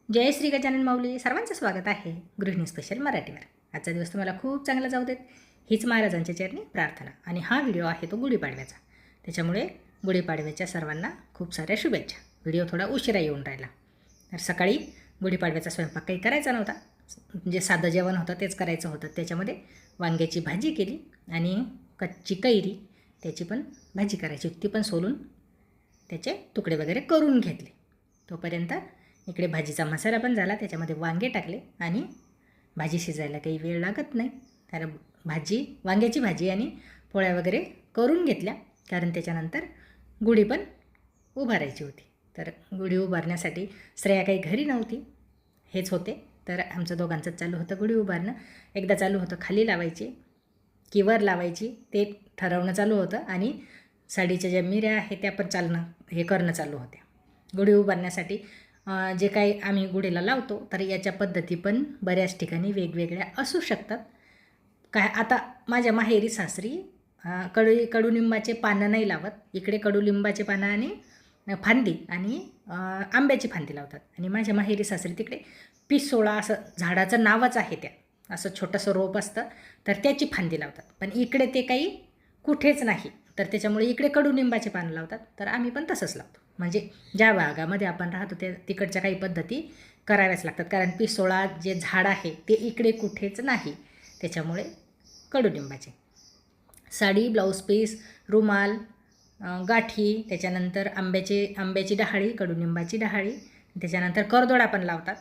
जय श्री गजानन माऊली. सर्वांचं स्वागत आहे गृहिणी स्पेशल मराठीवर. आजचा दिवस तुम्हाला खूप चांगला जाऊ देत हीच महाराजांच्या चरणी प्रार्थना. आणि हा व्हिडिओ आहे तो गुढीपाडव्याचा, त्याच्यामुळे गुढीपाडव्याच्या सर्वांना खूप साऱ्या शुभेच्छा. व्हिडिओ थोडा उशिरा येऊन राहिला. तर सकाळी गुढीपाडव्याचा स्वयंपाक काही करायचा नव्हता, जे साधं जेवण होतं तेच करायचं होतं. त्याच्यामध्ये वांग्याची भाजी केली आणि कच्ची कैरी त्याची पण भाजी करायची होती, ती पण सोलून त्याचे तुकडे वगैरे करून घेतले. तोपर्यंत इकडे भाजीचा मसाला पण झाला, त्याच्यामध्ये वांगे टाकले आणि भाजी शिजायला काही वेळ लागत नाही. तर वांग्याची भाजी आणि पोळ्या वगैरे करून घेतल्या, कारण त्याच्यानंतर गुढी पण उभारायची होती. तर गुढी उभारण्यासाठी श्रेया काही घरी नव्हती, हेच होते. तर आमचं दोघांचंच चालू होतं गुढी उभारणं. एकदा चालू होतं खाली लावायची की वर लावायची ते ठरवणं चालू होतं, आणि साडीच्या ज्या मिऱ्या आहेत त्या पण करणं चालू होत्या. गुढी उभारण्यासाठी जे काही आम्ही गुढीला लावतो, तर याच्या पद्धती पण बऱ्याच ठिकाणी वेगवेगळ्या असू शकतात. आता माझ्या माहेरी सासरी कडुलिंबाचे पानं नाही लावत. इकडे कडुलिंबाचे पानं आणि फांदी आणि आंब्याची फांदी लावतात. आणि माझ्या माहेरी सासरी तिकडे पिसोळा असं झाडाचं नावच आहे, त्या असं छोटंसं रोप असतं, तर त्याची फांदी लावतात. पण इकडे ते काही कुठेच नाही, तर त्याच्यामुळे इकडे कडुलिंबाचे पानं लावतात. तर आम्ही पण तसंच लावतो. म्हणजे ज्या भागामध्ये आपण राहतो त्या तिकडच्या काही पद्धती कराव्याच लागतात, कारण पिसोळा जे झाड आहे ते इकडे कुठेच नाही. त्याच्यामुळे कडुलिंबाचे साडी, ब्लाऊज पीस, रुमाल, गाठी, त्याच्यानंतर आंब्याची डहाळी, कडुलिंबाची डहाळी, त्याच्यानंतर करदोडा पण लावतात.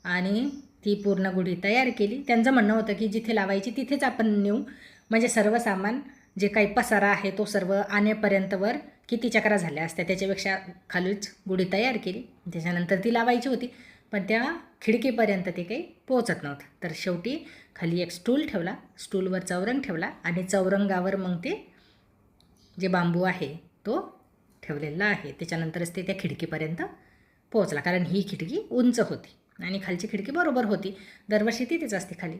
आणि ती पूर्ण गुढी तयार केली. त्यांचं म्हणणं होतं की जिथे लावायची तिथेच आपण नेऊ, म्हणजे सर्व सामान जे काही पसारा आहे तो सर्व आणेपर्यंतवर किती चक्रा झाल्या असत्या, त्याच्यापेक्षा खालीच गुढी तयार केली. त्याच्यानंतर ती लावायची होती, पण त्या खिडकीपर्यंत ते काही पोहोचत नव्हतं. तर शेवटी खाली एक स्टूल ठेवला, स्टूलवर चौरंग ठेवला आणि चौरंगावर मग ते जे बांबू आहे तो ठेवलेला आहे. त्याच्यानंतरच ते त्या खिडकीपर्यंत पोहोचला, कारण ही खिडकी उंच होती आणि खालची खिडकी बरोबर होती. दरवर्षी तिथेच असते खाली,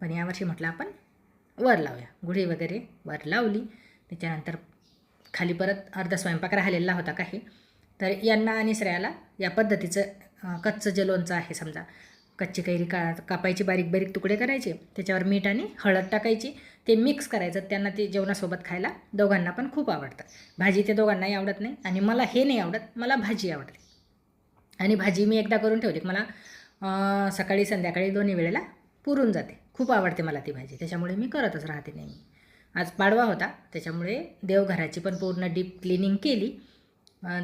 पण यावर्षी म्हटलं आपण वर लावूया. गुढी वगैरे वर लावली. त्याच्यानंतर खाली परत अर्धा स्वयंपाक राहिलेला होता काही, तर यांना आणि श्रेयाला या पद्धतीचं कच्चं जे लोणचं आहे, समजा कच्ची कैरी कापायची, बारीक बारीक तुकडे करायचे, त्याच्यावर मीठ आणि हळद टाकायची, ते मिक्स करायचं. त्यांना ते जेवणासोबत खायला दोघांना पण खूप आवडतं. भाजी ते दोघांनाही आवडत नाही, आणि मला हे नाही आवडत, मला भाजी आवडते. आणि भाजी मी एकदा करून ठेवली, मला सकाळी संध्याकाळी दोन्ही वेळेला पुरून जाते. खूप आवडते मला ती भाजी, त्याच्यामुळे मी करतच राहते नेहमी. आज पाडवा होता, त्याच्यामुळे देवघराची पण पूर्ण डीप क्लिनिंग केली.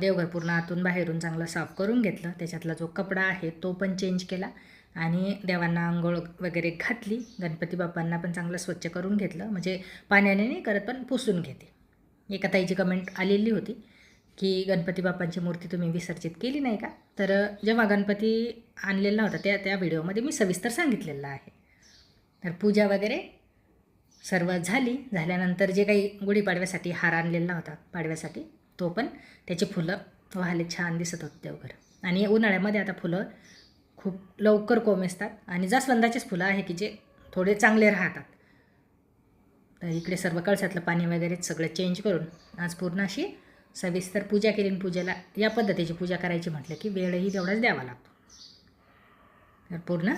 देवघर पूर्ण आतून बाहेरून चांगलं साफ करून घेतलं. त्याच्यातला जो कपडा आहे तो पण चेंज केला, आणि देवांना आंघोळ वगैरे घातली. गणपती बाप्पांना पण चांगलं स्वच्छ करून घेतलं, म्हणजे पाण्याने नाही करत, पण पुसून घेते. एका ताईची कमेंट आलेली होती की गणपती बाप्पांची मूर्ती तुम्ही विसर्जित केली नाही का? तर जेव्हा गणपती आणलेला होता त्या व्हिडिओमध्ये मी सविस्तर सांगितलेलं आहे. तर पूजा वगैरे सर्व झाल्यानंतर जे काही गुढीपाडव्यासाठी हार आणलेला होता पाडव्यासाठी, तो पण त्याची फुलं वाहले, छान दिसत होते देवघर. आणि उन्हाळ्यामध्ये आता फुलं खूप लवकर कोमेजतात, आणि जास्वंदाचेच फुलं आहे की जे थोडे चांगले राहतात. तर इकडे सर्व कळसातलं पाणी वगैरे सगळं चेंज करून आज पूर्ण अशी सविस्तर पूजा केली. पूजेला या पद्धतीची पूजा करायची म्हटलं की वेळही तेवढाच द्यावा लागतो. तर पूर्ण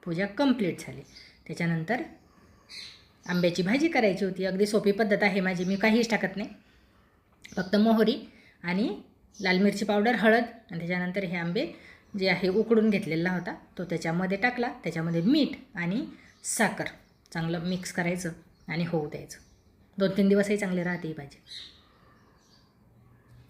पूजा कंप्लीट झाली. त्याच्यानंतर आंब्याची भाजी करायची होती. अगदी सोपी पद्धत आहे माझी, मी काहीच टाकत नाही, फक्त मोहरी आणि लाल मिरची पावडर, हळद, आणि त्याच्यानंतर हे आंबे जे आहे उकडून घेतलेला होता तो त्याच्यामध्ये टाकला. त्याच्यामध्ये मीठ आणि साखर चांगलं मिक्स करायचं आणि होऊ द्यायचं. 2-3 दिवसही चांगली राहते ही भाजी.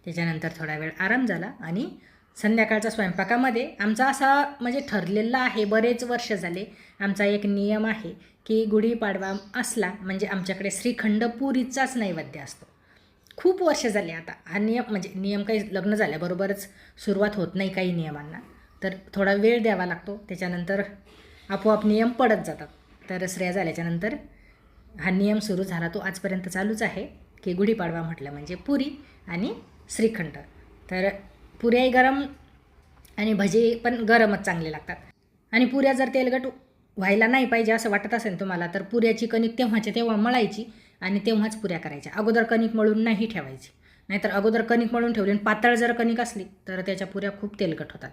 त्याच्यानंतर थोडा वेळ आराम झाला, आणि संध्याकाळच्या स्वयंपाकामध्ये आमचा असा म्हणजे ठरलेला आहे, बरेच वर्ष झाले आमचा एक नियम आहे की गुढीपाडवा असला म्हणजे आमच्याकडे श्रीखंड पुरीचाच नैवेद्य असतो. खूप वर्ष झाले आता हा नियम काही लग्न झाल्याबरोबरच सुरुवात होत नाही काही नियमांना, तर थोडा वेळ द्यावा लागतो. त्याच्यानंतर आपोआप नियम पडत जातात. तर श्रेया झाल्याच्यानंतर हा नियम सुरू झाला, तो आजपर्यंत चालूच आहे की गुढीपाडवा म्हटलं म्हणजे पुरी आणि श्रीखंड. तर पुऱ्याही गरम आणि भजी पण गरमच चांगले लागतात. आणि पुऱ्या जर तेलकट व्हायला नाही पाहिजे असं वाटत असेल तुम्हाला, तर पुऱ्याची कणिक तेव्हाच्या तेव्हा मळायची आणि तेव्हाच पुऱ्या करायच्या. अगोदर कणिक मळून नाही ठेवायची, नाहीतर अगोदर कणिक मळून ठेवली आणि पातळ जर कणिक असली तर त्याच्या पुऱ्या खूप तेलकट होतात.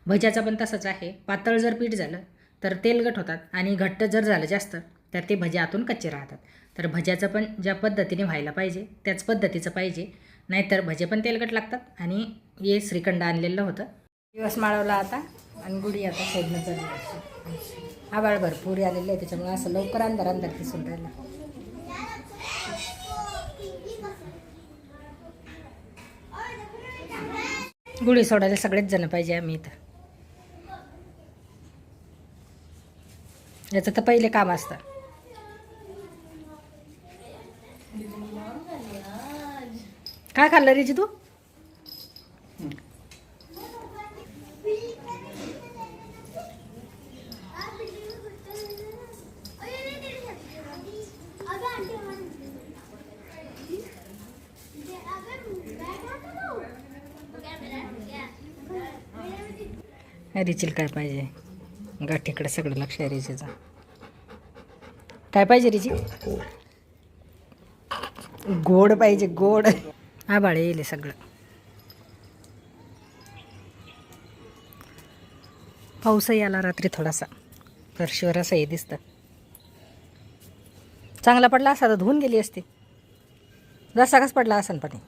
भज्याचं पण तसंच आहे. पातळ जर पीठ झालं तर तेलकट होतात आणि घट्ट जर झालं जास्त तर ते भजे आतून कच्चे राहतात. तर भज्याचं पण ज्या पद्धतीने व्हायला पाहिजे त्याच पद्धतीचं पाहिजे, नाहीतर भजे पण तेलकट लागतात. आणि हे श्रीखंड आणलेलं होतं. दिवस माळवला आता आणि गुढी आता सोडणं चालू. आभाळ भरपूर आलेलं आहे त्याच्यामुळे असं लवकर अंधार अंधार दिसून राहिला. गुढी सोडायला सगळेच जण पाहिजे आम्ही इथं. याचं तर पहिले काम असतं. काय खाल्लं रेजी तू? रिचील काय पाहिजे? गाठीकडे सगळं लक्ष आहे रिचीचं. काय पाहिजे रिची? गोड पाहिजे, गोड. आभाळ येईल सगळं. पाऊसही आला रात्री थोडासा, फरशीवर असं हे दिसतं. चांगला पडला असा तर धुवून गेली असती. जसा कस पडला असन पण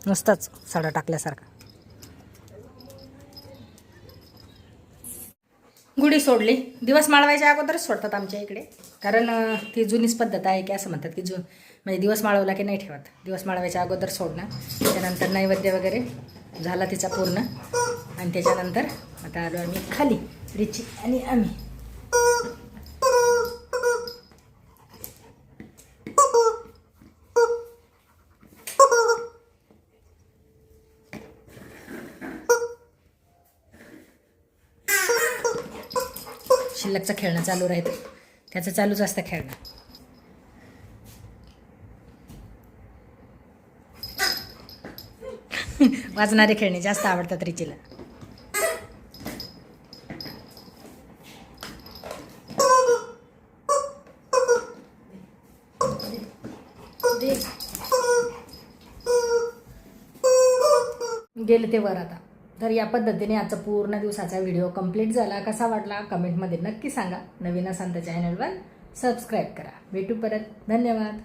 नुसताच सडा टाकल्यासारखा. गुढी सोडली. दिवस माळवायच्या अगोदरच सोडतात आमच्या इकडे, कारण ती जुनीच पद्धत आहे की असं म्हणतात की म्हणजे दिवस माळवला की नाही ठेवत. दिवस माळवायच्या अगोदर सोडणं, त्यानंतर नैवेद्य वगैरे झाला तिचा पूर्ण, आणि त्याच्यानंतर आता आलो आम्ही खाली, रिची आणि आम्ही. शिल्लकचं खेळणं चालू राहतं, त्याचं चालूच असतं खेळणं. वाजणारे खेळणे जास्त आवडतात रिचीला. गेले ते वर आता. तर या पद्धतीने आजचा पूर्ण दिवसाचा व्हिडिओ कंप्लीट झाला. कसा वाटला कमेंटमध्ये नक्की सांगा. नवीन असाल तर चॅनलवर सबस्क्राईब करा. भेटू परत. धन्यवाद.